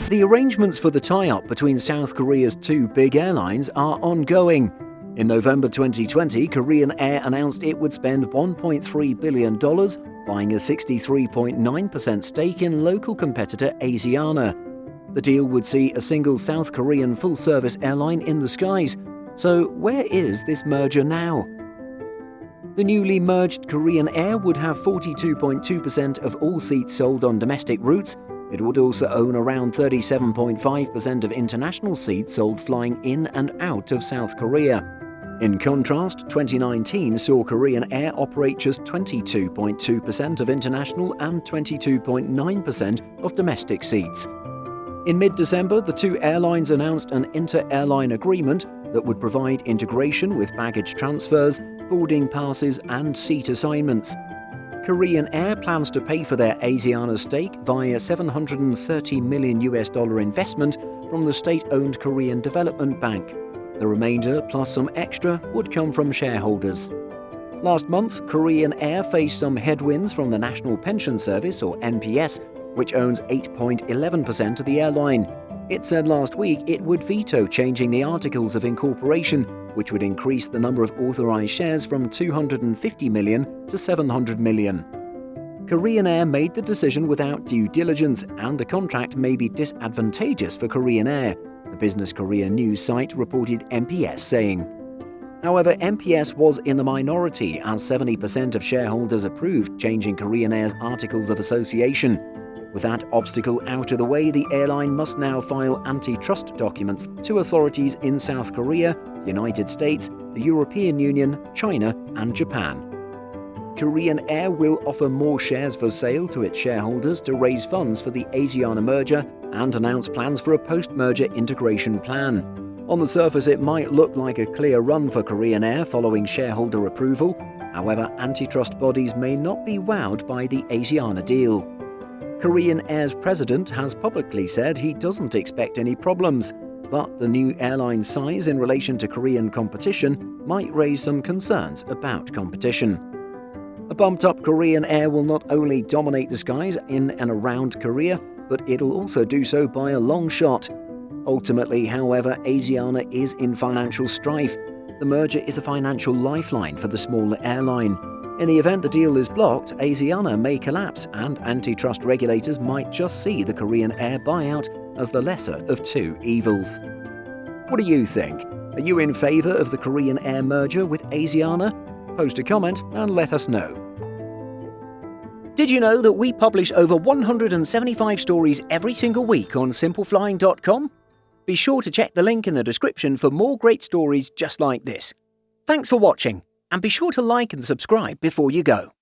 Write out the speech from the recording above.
The arrangements for the tie-up between South Korea's two big airlines are ongoing. In November 2020, Korean Air announced it would spend $1.3 billion buying a 63.9% stake in local competitor Asiana. The deal would see a single South Korean full-service airline in the skies. So where is this merger now? The newly merged Korean Air would have 42.2% of all seats sold on domestic routes. It would also own around 37.5% of international seats sold flying in and out of South Korea. In contrast, 2019 saw Korean Air operate just 22.2% of international and 22.9% of domestic seats. In mid-December, the two airlines announced an inter-airline agreement that would provide integration with baggage transfers, boarding passes, and seat assignments. Korean Air plans to pay for their Asiana stake via $730 million investment from the state-owned Korean Development Bank. The remainder, plus some extra, would come from shareholders. Last month, Korean Air faced some headwinds from the National Pension Service, or NPS, which owns 8.11% of the airline. It said last week it would veto changing the articles of incorporation, which would increase the number of authorized shares from 250 million to 700 million. Korean Air made the decision without due diligence, and the contract may be disadvantageous for Korean Air, the Business Korea news site reported NPS saying. However, NPS was in the minority as 70% of shareholders approved changing Korean Air's articles of association. With that obstacle out of the way, the airline must now file antitrust documents to authorities in South Korea, United States, the European Union, China, and Japan. Korean Air will offer more shares for sale to its shareholders to raise funds for the Asiana merger and announce plans for a post-merger integration plan. On the surface, it might look like a clear run for Korean Air following shareholder approval. However, antitrust bodies may not be wowed by the Asiana deal. Korean Air's president has publicly said he doesn't expect any problems, but the new airline's size in relation to Korean competition might raise some concerns about competition. A bumped-up Korean Air will not only dominate the skies in and around Korea, but it'll also do so by a long shot. Ultimately, however, Asiana is in financial strife. The merger is a financial lifeline for the smaller airline. In the event the deal is blocked, Asiana may collapse, and antitrust regulators might just see the Korean Air buyout as the lesser of two evils. What do you think? Are you in favor of the Korean Air merger with Asiana? Post a comment and let us know. Did you know that we publish over 175 stories every single week on simpleflying.com? Be sure to check the link in the description for more great stories just like this. Thanks for watching, and be sure to like and subscribe before you go.